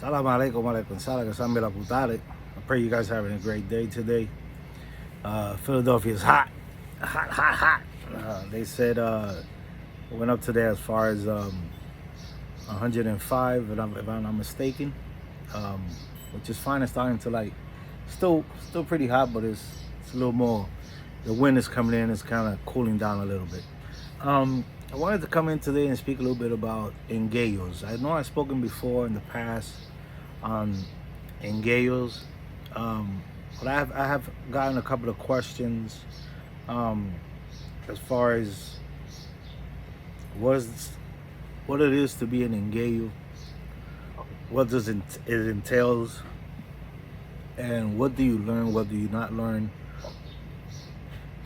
Salam alaikum alaikum salam kasambila putale. I pray you guys are having a great day today. Philadelphia is hot, hot, hot, hot. They said it went up today as far as 105, if I'm not mistaken, um, which is fine. It's starting to like still pretty hot, but it's a little more. The wind is coming in. It's kind of cooling down a little bit. I wanted to come in today and speak a little bit about Ngueyos. I know I've spoken before in the past on Ngueyos, but I have gotten a couple of questions um, as far as what it is to be an Ngueyo, what does it entails, and what do you learn, what do you not learn,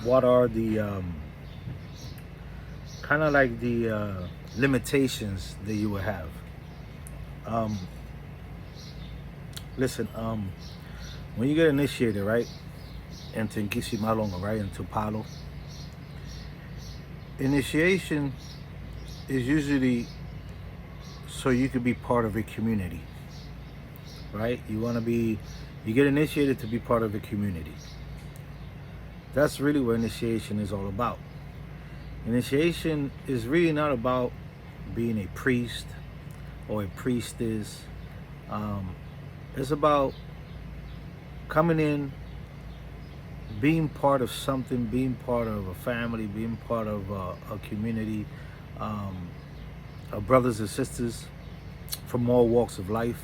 what are the kind of like the limitations that you would have. Um, Listen, when you get initiated, right, into Malonga, right, into Palo, initiation is usually so you could be part of a community, right? You get initiated to be part of a community. That's really what initiation is all about. Initiation is really not about being a priest or a priestess. It's about coming in, being part of something, being part of a family, being part of a community, of brothers and sisters from all walks of life.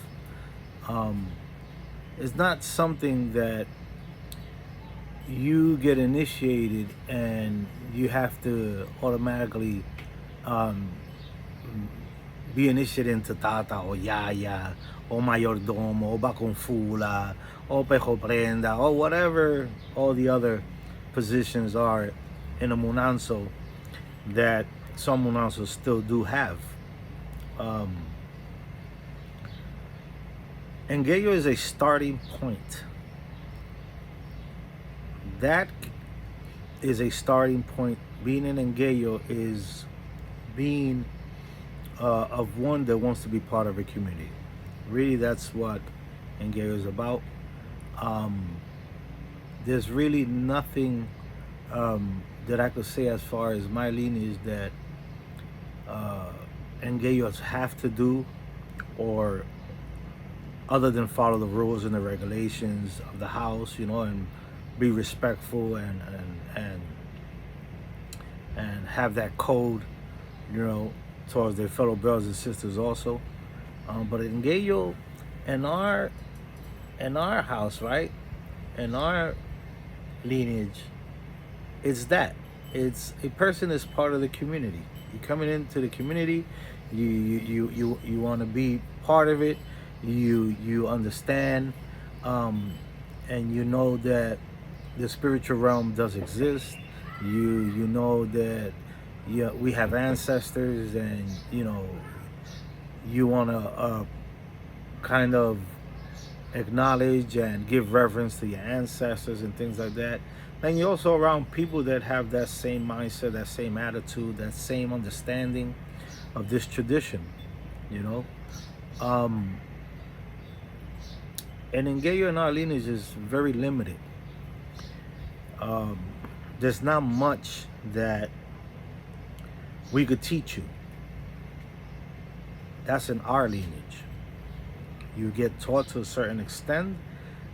It's not something that you get initiated and you have to automatically um, be initiated into tata or yaya or mayordomo or baconfula or pejo prenda or whatever all the other positions are in a munanso that some munansos still do have. Ngueyo is a starting point. That is a starting point. Being an Ngueyo is being of one that wants to be part of a community. Really, that's what Ngueyo is about. There's really nothing that I could say as far as my lineage that Ngueyos have to do, or other than follow the rules and the regulations of the house, and be respectful and have that code, towards their fellow brothers and sisters also. But in Ngueyo, in our house, right, in our lineage, it's that. It's a person is part of the community. You're coming into the community, you want to be part of it. You understand, and you know that the spiritual realm does exist. You know that we have ancestors, and you want to kind of acknowledge and give reverence to your ancestors and things like that. And you're also around people that have that same mindset, that same attitude, that same understanding of this tradition, And Ngueyo in our lineage is very limited. There's not much that we could teach you. That's in our lineage. You get taught to a certain extent,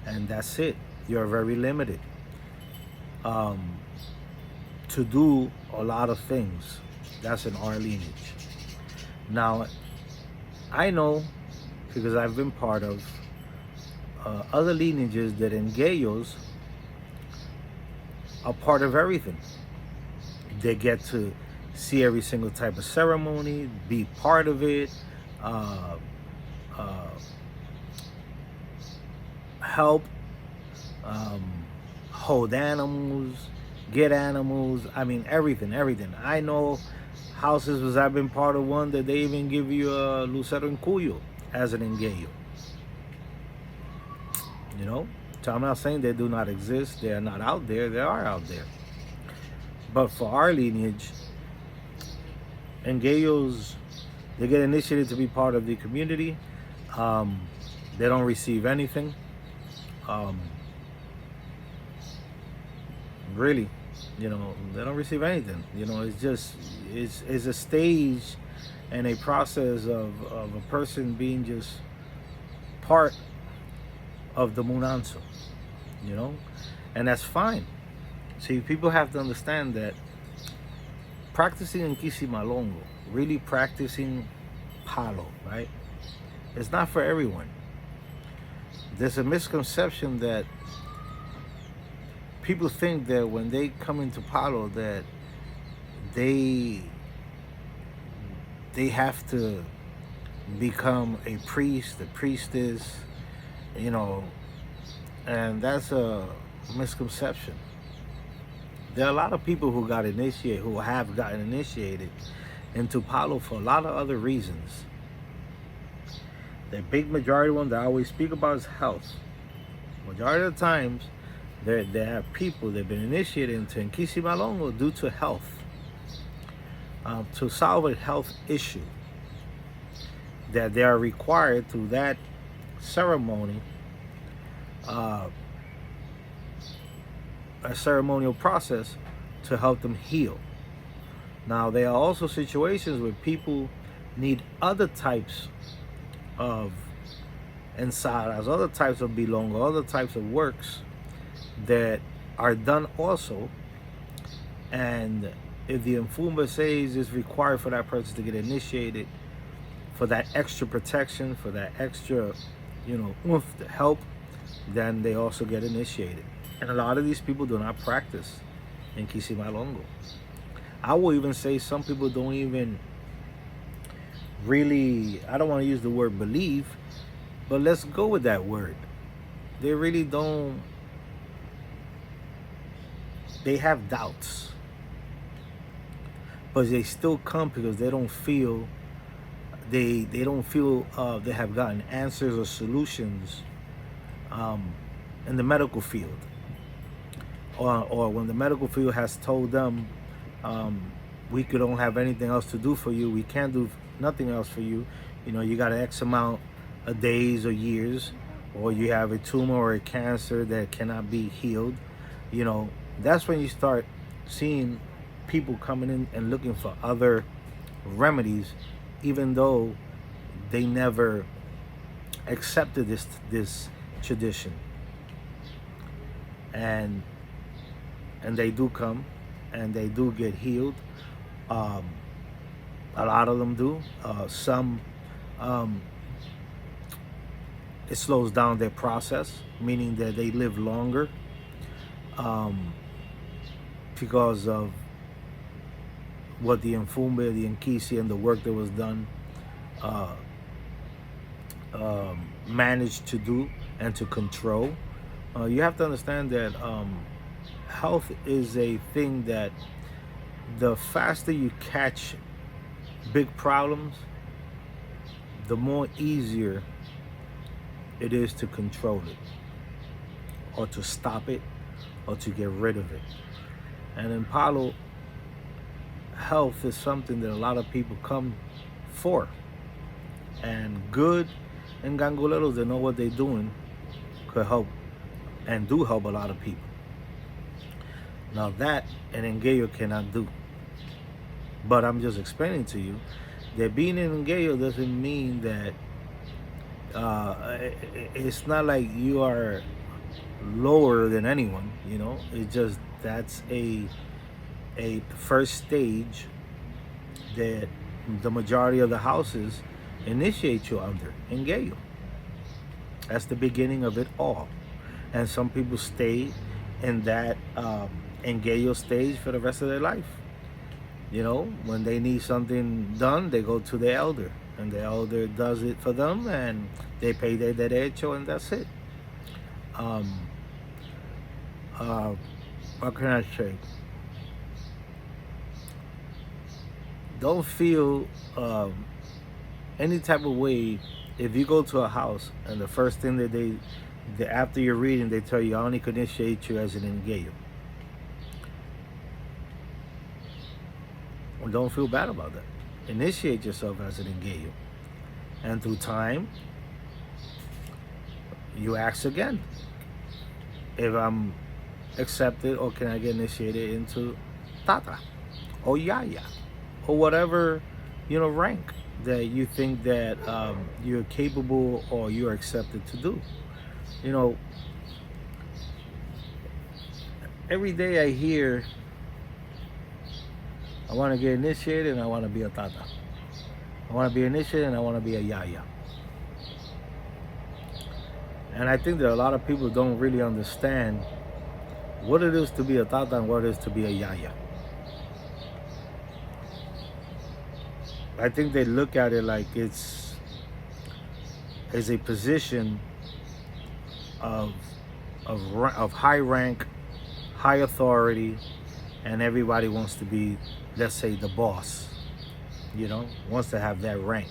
and that's it. You're very limited to do a lot of things. That's in our lineage. Now, I know, because I've been part of other lineages, that Ngueyos are part of everything. They get to see every single type of ceremony, be part of it, help, hold animals, get animals. I mean, everything. I know houses, was I've been part of one that they even give you a lucero en cuyo as an Ngueyo. So I'm not saying they do not exist. They are not out there. They are out there. But for our lineage, Ngueyos, they get initiated to be part of the community. Um, they don't receive anything. Um, really, they don't receive anything. It's just it's a stage and a process of a person being just part of the munanso, you know, and that's fine. See, people have to understand that practicing in Kisimalongo, really practicing Palo, right? It's not for everyone. There's a misconception that people think that when they come into Palo that they they have to become a priest, a priestess, you know, and that's a misconception. There are a lot of people who have gotten initiated into Palo for a lot of other reasons. The big majority one that I always speak about is health. Majority of the times, there are people that have been initiated into Nkisi Malongo due to health, to solve a health issue that they are required through that ceremony, uh, a ceremonial process to help them heal. Now, there are also situations where people need other types of ensadas, other types of bilongo, other types of works that are done also. And if the Mfumba says it's required for that person to get initiated, for that extra protection, for that extra, oomph to help, then they also get initiated. And a lot of these people do not practice in Kisimalongo. I will even say some people don't even really, I don't want to use the word believe, but let's go with that word. They really don't, they have doubts. But they still come because they don't feel, they don't feel they have gotten answers or solutions in the medical field. Or when the medical field has told them, we don't have anything else to do for you, we can't do nothing else for you, you got an X amount of days or years, or you have a tumor or a cancer that cannot be healed, that's when you start seeing people coming in and looking for other remedies, even though they never accepted this tradition. And they do come and they do get healed. A lot of them do. Some, it slows down their process, meaning that they live longer, because of what the Mfumbe, the Nkisi, and the work that was done managed to do and to control. You have to understand that health is a thing that the faster you catch big problems, the more easier it is to control it, or to stop it, or to get rid of it. And in Palo, health is something that a lot of people come for. And good and ganguleros that know what they're doing could help and do help a lot of people. Now that an Ngueyo cannot do. But I'm just explaining to you that being an Ngueyo doesn't mean that it's not like you are lower than anyone, It's just that's a first stage that the majority of the houses initiate you under Ngueyo. That's the beginning of it all. And some people stay in that Ngueyo stage for the rest of their life. When they need something done, they go to the elder, and the elder does it for them, and they pay their derecho, and that's it. What can I say? Don't feel any type of way if you go to a house and the first thing that after you're reading, they tell you, I only can initiate you as an Ngueyo. Well, don't feel bad about that. Initiate yourself as an Ngueyo. And through time, you ask again if I'm accepted or can I get initiated into Tata or Yaya or whatever, rank that you think that you're capable or you're accepted to do. You know, every day I hear I want to get initiated and I want to be a Tata. I want to be initiated and I want to be a Yaya. And I think that a lot of people don't really understand what it is to be a Tata and what it is to be a Yaya. I think they look at it like it's a position of high rank, high authority, and everybody wants to be, let's say, the boss. Wants to have that rank.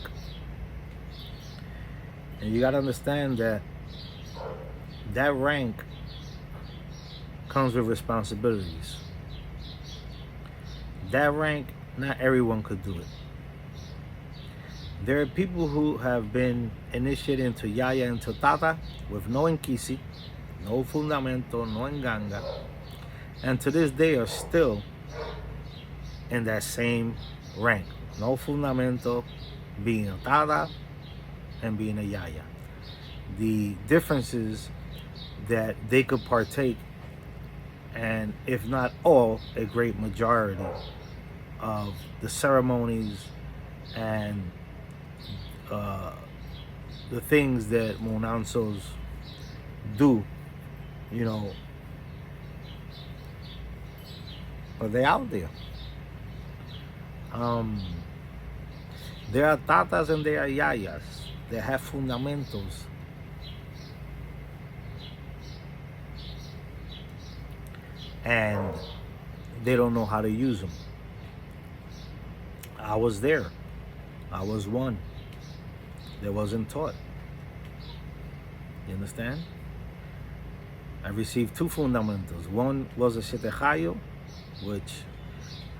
And you got to understand that rank comes with responsibilities. That rank, not everyone could do it. There are people who have been initiated into Yaya, into Tata, with no Nkisi, no Fundamento, no Nganga, and to this day are still in that same rank. No Fundamento, being a Tata, and being a Yaya. The difference is that they could partake, and if not all, a great majority of the ceremonies and the things that Monansos do, but they're out there. There are Tatas and there are Yayas that have fundamentos. And they don't know how to use them. I was there. I was one that wasn't taught. You understand? I received 2 fundamentals. One was a Shetejayo, which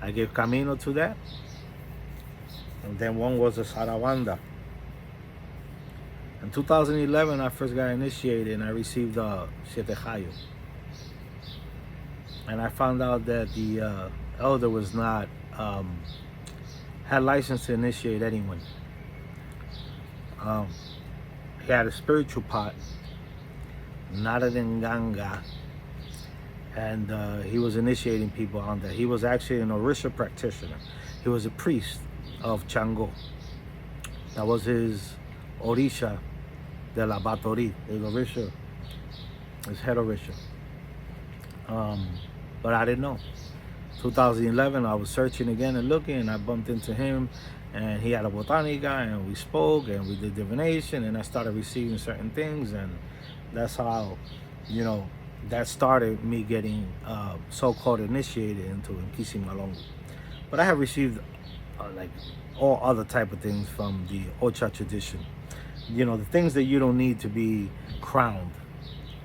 I gave Camino to that. And then one was a Sarawanda. In 2011, I first got initiated and I received a Shetejayo. And I found out that the elder was not, had license to initiate anyone. He had a spiritual pot, not an Nganga, and he was initiating people on that. He was actually an Orisha practitioner. He was a priest of Chango. That was his Orisha de la Batori, his Orisha, his head Orisha. But I didn't know. 2011, I was searching again and looking, and I bumped into him, and he had a botanica, and we spoke, and we did divination, and I started receiving certain things, and that's how, that started me getting so-called initiated into Nkisi Malongo. But I have received like all other type of things from the Ocha tradition. The things that you don't need to be crowned.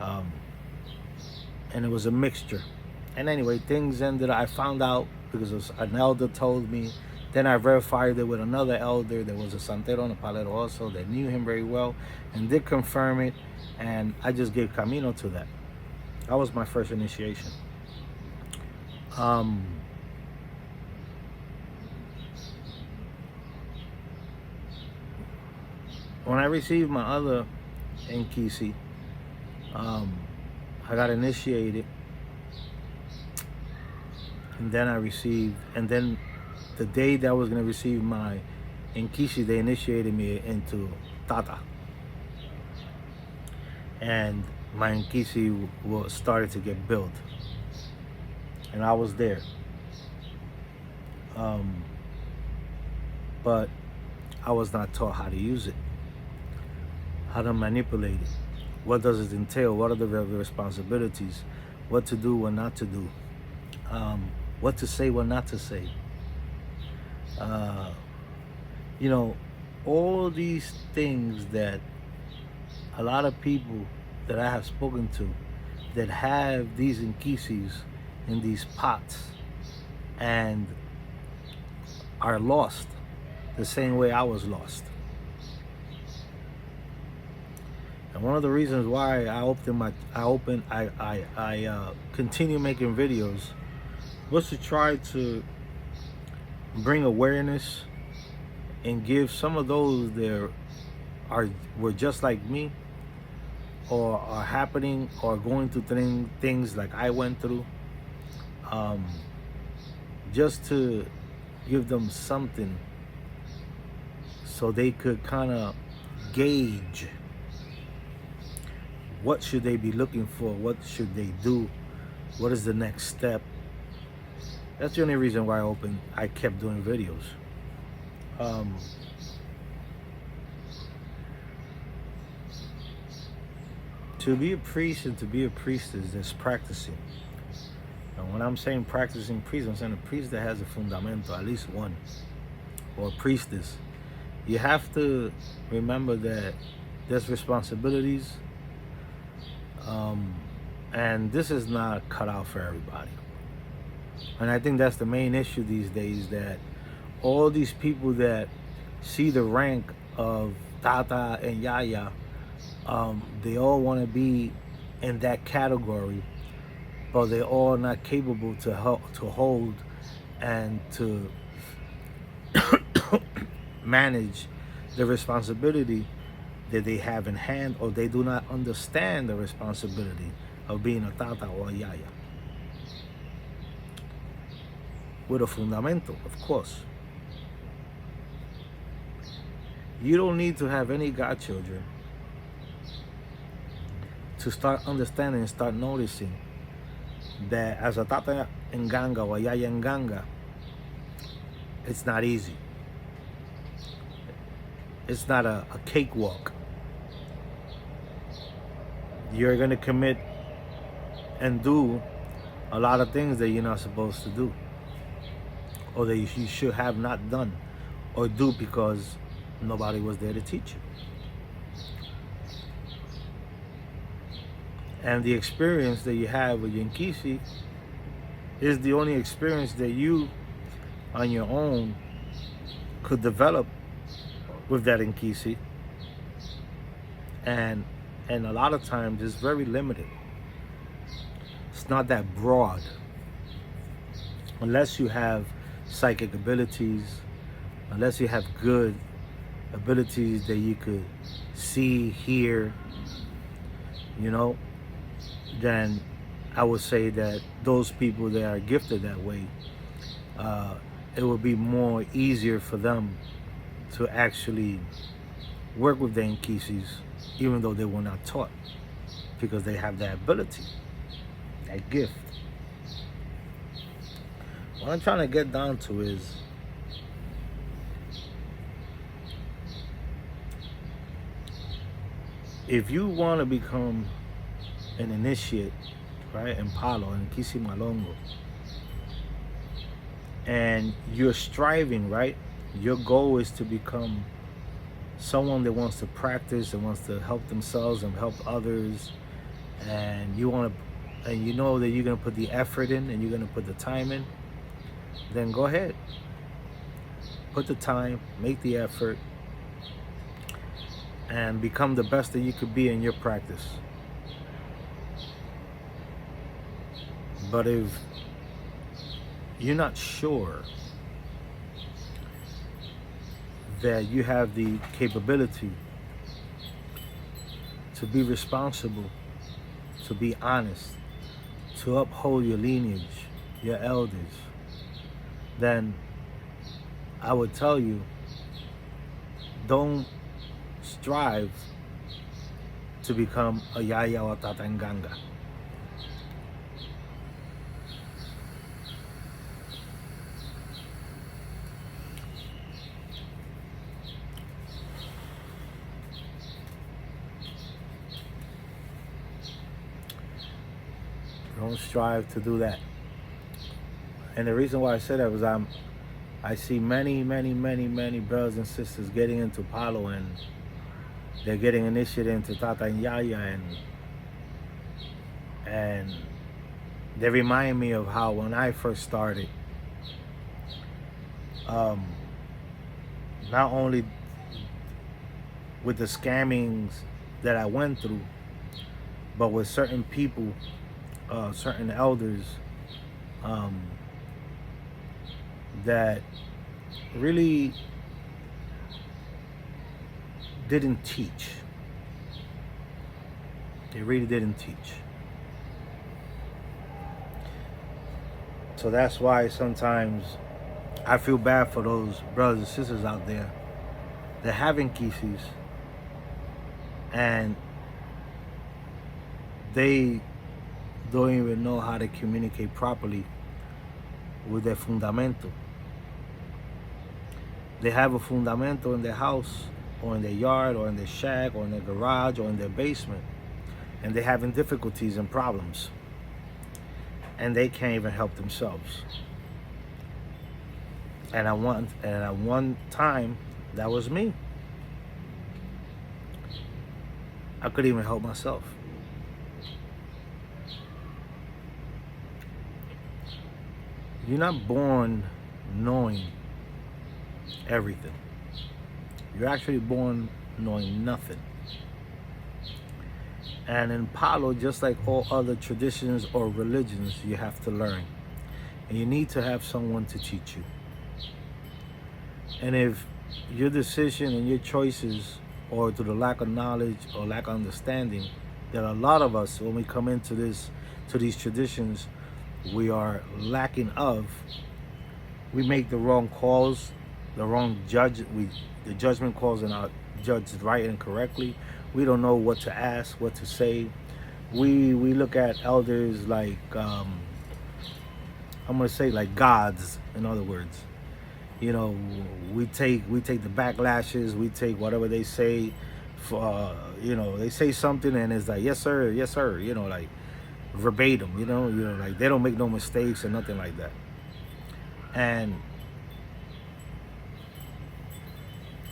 And it was a mixture. And anyway, things ended, I found out because an elder told me. Then I verified it with another elder. There was a Santero and a Palero also that knew him very well and did confirm it. And I just gave Camino to that. That was my first initiation. When I received my other Nkisi, I got initiated. And then the day that I was going to receive my Nkisi, they initiated me into Tata. And my Nkisi started to get built. And I was there. But I was not taught how to use it, how to manipulate it. What does it entail? What are the responsibilities? What to do, what not to do? What to say, what not to say. All these things that a lot of people that I have spoken to that have these Nkisis in these pots and are lost the same way I was lost. And one of the reasons why I continue making videos was to try to bring awareness and give some of those that were just like me, or are happening or going through things like I went through, um, just to give them something so they could kind of gauge what should they be looking for, what should they do, what is the next step. That's the only reason why I kept doing videos. To be a priest and to be a priestess, there's practicing. And when I'm saying practicing priest, I'm saying a priest that has a fundamento, at least one, or a priestess. You have to remember that there's responsibilities, and this is not cut out for everybody. And I think that's the main issue these days, that all these people that see the rank of Tata and Yaya, they all want to be in that category, but they're all not capable to hold and to manage the responsibility that they have in hand, or they do not understand the responsibility of being a Tata or a Yaya. With a fundamento, of course. You don't need to have any godchildren to start understanding and start noticing that as a Tata Nganga or a Yaya Nganga, it's not easy. It's not a cakewalk. You're going to commit and do a lot of things that you're not supposed to do, or that you should have not done or do because nobody was there to teach you. And the experience that you have with Yankisi is the only experience that you on your own could develop with that Yankisi. And a lot of times it's very limited. It's not that broad. Unless you have psychic abilities, unless you have good abilities that you could see, hear, then I would say that those people that are gifted that way, it would be more easier for them to actually work with the Nkisis, even though they were not taught, because they have that ability, that gift. What I'm trying to get down to is, if you want to become an initiate, right, in Palo, in Kisi Malongo, and you're striving, right, your goal is to become someone that wants to practice and wants to help themselves and help others, and you want to, and you know that you're going to put the effort in and you're going to put the time in, then go ahead. Put the time, make the effort, and become the best that you could be in your practice. But if you're not sure that you have the capability to be responsible, to be honest, to uphold your lineage, your elders, then I would tell you, don't strive to become a Yaya or Tata Nganga. Don't strive to do that. And the reason why I say that was I see many brothers and sisters getting into Palo, and they're getting initiated into Tata and Yaya, and they remind me of how when I first started, not only with the scammings that I went through, but with certain people, certain elders, um, that really didn't teach. They really didn't teach. So that's why sometimes I feel bad for those brothers and sisters out there that having kisses and they don't even know how to communicate properly with their fundamento. They have a fundamento in their house or in their yard or in their shack or in their garage or in their basement, and they're having difficulties and problems, and they can't even help themselves. And at one time, that was me. I couldn't even help myself. You're not born knowing everything. You're actually born knowing nothing. And in Palo, just like all other traditions or religions, you have to learn. And you need to have someone to teach you. And if your decision and your choices, or through the lack of knowledge or lack of understanding, that a lot of us, when we come into these traditions, we are lacking of, we make the wrong calls, the wrong the judgment calls are not judged right and correctly. We don't know what to ask, what to say. We look at elders like I'm gonna say like gods. In other words, you know, we take the backlashes, we take whatever they say. For you know, they say something and it's like yes sir, yes sir. You know, like verbatim. You know, like they don't make no mistakes or nothing like that. And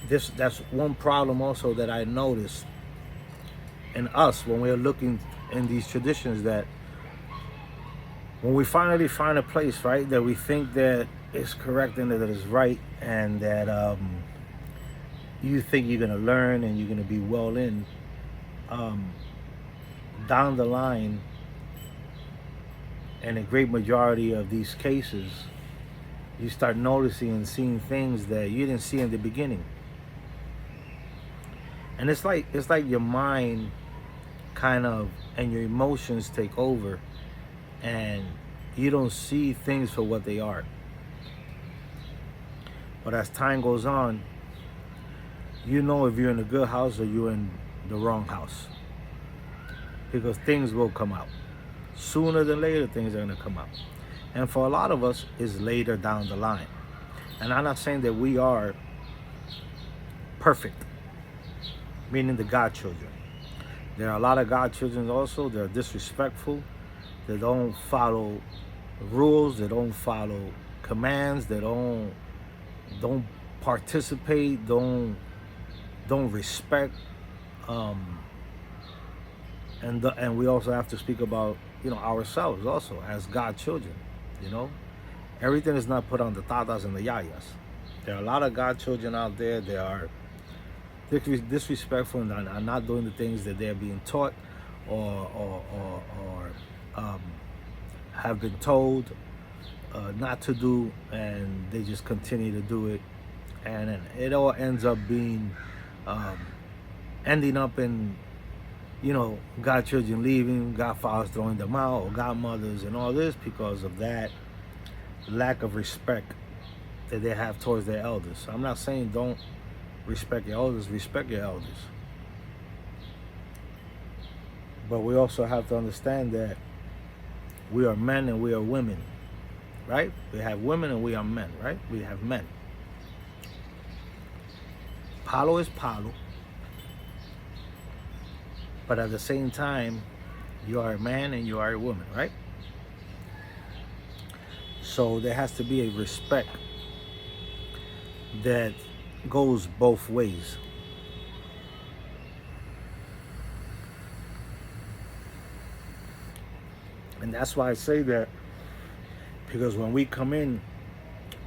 that's one problem also that I noticed in us when we're looking in these traditions, that when we finally find a place, right, that we think that is correct and that is right, and that you think you're gonna learn and you're gonna be well in, down the line, in a great majority of these cases, you start noticing and seeing things that you didn't see in the beginning. And it's like your mind kind of and your emotions take over, and you don't see things for what they are. But as time goes on, you know if you're in a good house or you're in the wrong house, because things will come out. Sooner than later, things are going to come out. And for a lot of us, it's later down the line. And I'm not saying that we are perfect, meaning the God children. There are a lot of God children also. They're disrespectful. They don't follow rules. They don't follow commands. They don't participate. Don't respect. And we also have to speak about, you know, ourselves also as God children. You know, everything is not put on the tatas and the yayas. There are a lot of God children out there. They are disrespectful and are not doing the things that they're being taught or have been told not to do, and they just continue to do it, and it all ends up being ending up in, you know, godchildren leaving, godfathers throwing them out, or godmothers and all this, because of that lack of respect that they have towards their elders. So I'm not saying don't respect your elders, respect your elders. But we also have to understand that we are men and we are women, right? We have women and we are men, right? We have men. Palo is Palo. But at the same time, you are a man and you are a woman, right? So there has to be a respect that goes both ways. And that's why I say that, because when we come in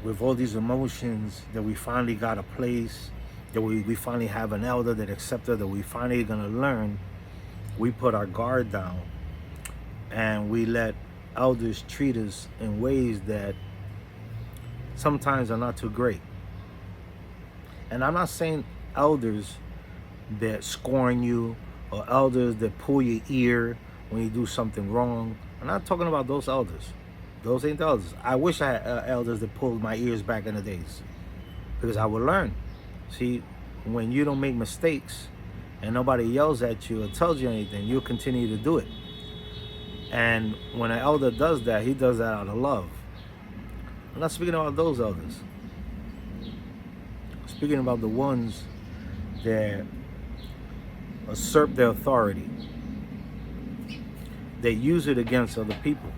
with all these emotions that we finally got a place that we finally have an elder that accepted that we finally gonna learn, we put our guard down and we let elders treat us in ways that sometimes are not too great. And I'm not saying elders that scorn you or elders that pull your ear when you do something wrong. I'm not talking about those elders. Those ain't the elders. I wish I had elders that pulled my ears back in the days, because I would learn. See, when you don't make mistakes and nobody yells at you or tells you anything, you'll continue to do it. And when an elder does that, he does that out of love. I'm not speaking about those elders. I'm speaking about the ones that usurp their authority. They use it against other people.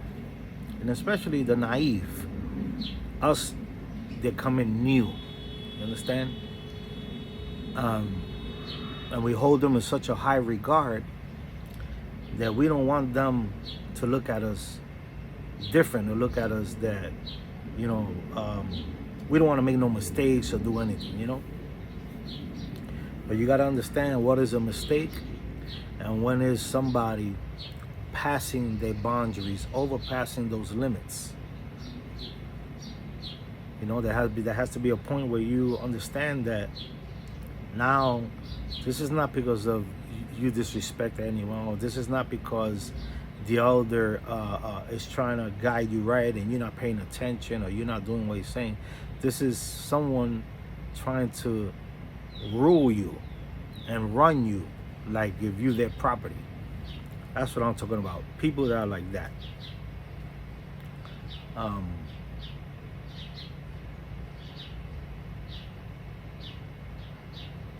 And especially the naive. Us that come in new. You understand? And we hold them in such a high regard that we don't want them to look at us different, or look at us that, we don't want to make no mistakes or do anything. But you got to understand what is a mistake and when is somebody passing their boundaries, overpassing those limits. There has to be a point where you understand that now this is not because of you disrespect anyone, or this is not because the elder is trying to guide you right and you're not paying attention or you're not doing what he's saying. This is someone trying to rule you and run you like give you their property. That's what I'm talking about. People that are like that.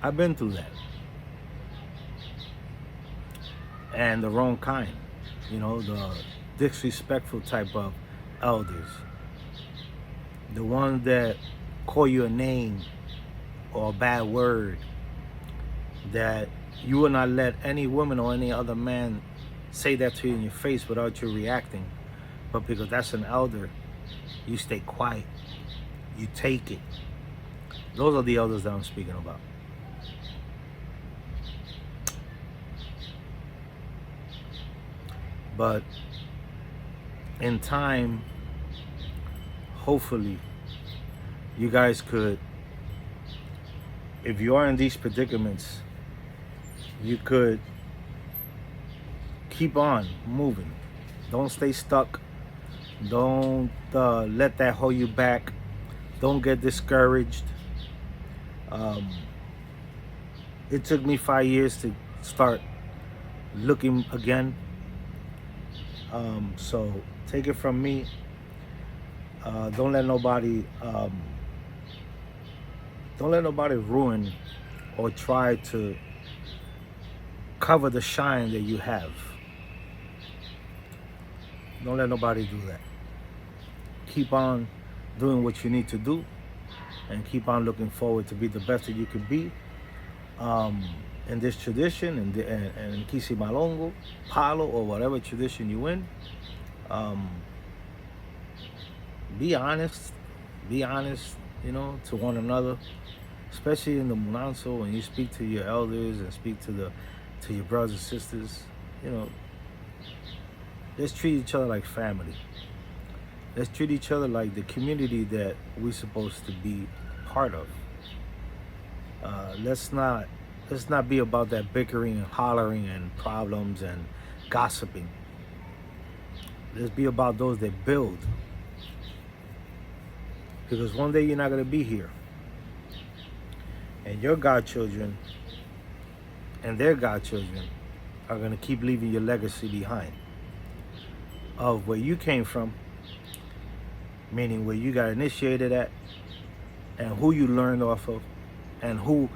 I've been through that. And the wrong kind. The disrespectful type of elders. The ones that call you a name or a bad word, that you will not let any woman or any other man say that to you in your face without you reacting. But because that's an elder, you stay quiet. You take it. Those are the elders that I'm speaking about. But in time, hopefully, you guys could, if you are in these predicaments, you could keep on moving. Don't stay stuck. Don't let that hold you back. Don't get discouraged. It took me 5 years to start looking again. So take it from me. Don't let nobody ruin or try to cover the shine that you have. Don't let nobody do that. Keep on doing what you need to do and keep on looking forward to be the best that you can be in this tradition and in Kisi Malongo, Palo, or whatever tradition you in. Be honest, to one another, especially in the Munanso, when you speak to your elders and speak to your brothers and sisters. Let's treat each other like family. Let's treat each other like the community that we're supposed to be part of. Let's not be about that bickering and hollering and problems and gossiping. Let's be about those that build. Because one day you're not going to be here. And your godchildren and their godchildren are going to keep leaving your legacy behind of where you came from, meaning where you got initiated at, and who you learned off of, and who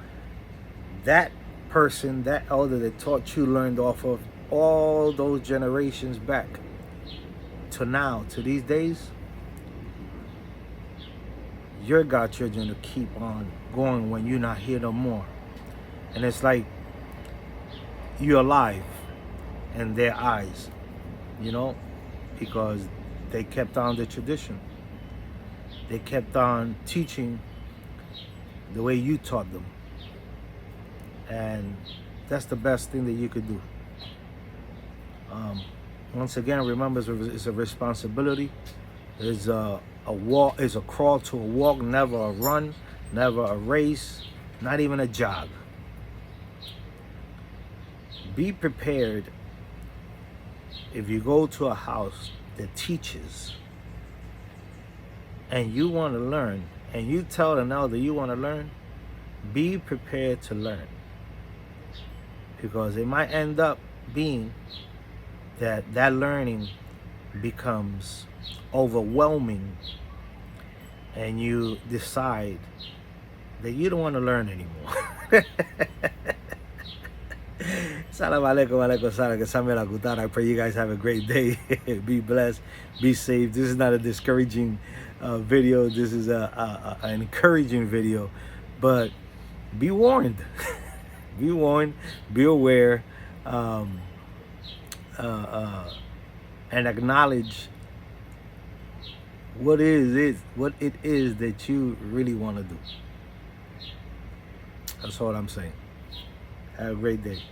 that person, that elder that taught you learned off of, all those generations back to now, to these days. Your godchildren to keep on going when you're not here no more. And it's like you're alive in their eyes, because they kept on the tradition. They kept on teaching the way you taught them. And that's the best thing that you could do. Once again, remember, it's a responsibility. It's a walk. It's a crawl to a walk, never a run, never a race, not even a jog. Be prepared if you go to a house that teaches and you want to learn, and you tell an elder you want to learn, be prepared to learn. Because it might end up being that learning becomes overwhelming and you decide that you don't want to learn anymore. Salam alaikum, alaikum salam, Samira Gutar. I pray you guys have a great day. Be blessed, be safe. This is not a discouraging video. This is an encouraging video. But be warned. Be warned, be aware, and acknowledge what it is that you really want to do. That's all I'm saying. Have a great day.